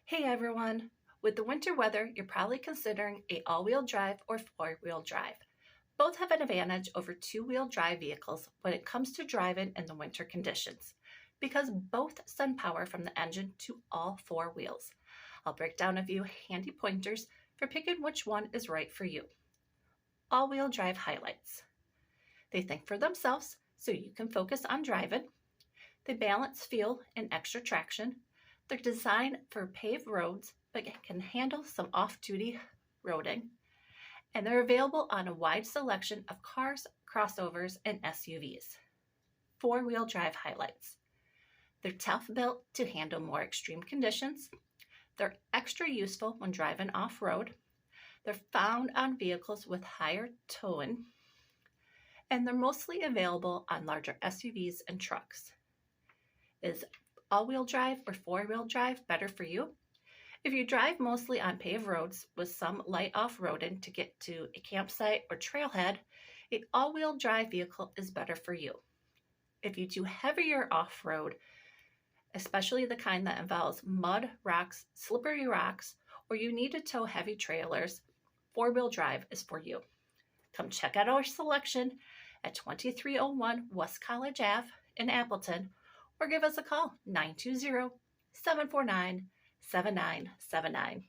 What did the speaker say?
Hey everyone! With the winter weather, you're probably considering a all-wheel drive or four-wheel drive. Both have an advantage over two-wheel drive vehicles when it comes to driving in the winter conditions, because both send power from the engine to all four wheels. I'll break down a few handy pointers for picking which one is right for you. All-wheel drive highlights. They think for themselves, so you can focus on driving. They balance fuel and extra traction. They're designed for paved roads, but can handle some off-duty roading. And they're available on a wide selection of cars, crossovers, and SUVs. Four-wheel drive highlights. They're tough built to handle more extreme conditions. They're extra useful when driving off-road. They're found on vehicles with higher towing. And they're mostly available on larger SUVs and trucks. Is all-wheel drive or four-wheel drive better for you? If you drive mostly on paved roads with some light off-roading to get to a campsite or trailhead, an all-wheel drive vehicle is better for you. If you do heavier off-road, especially the kind that involves mud, rocks, slippery rocks, or you need to tow heavy trailers, four-wheel drive is for you. Come check out our selection at 2301 West College Ave in Appleton, or give us a call, 920-749-7979.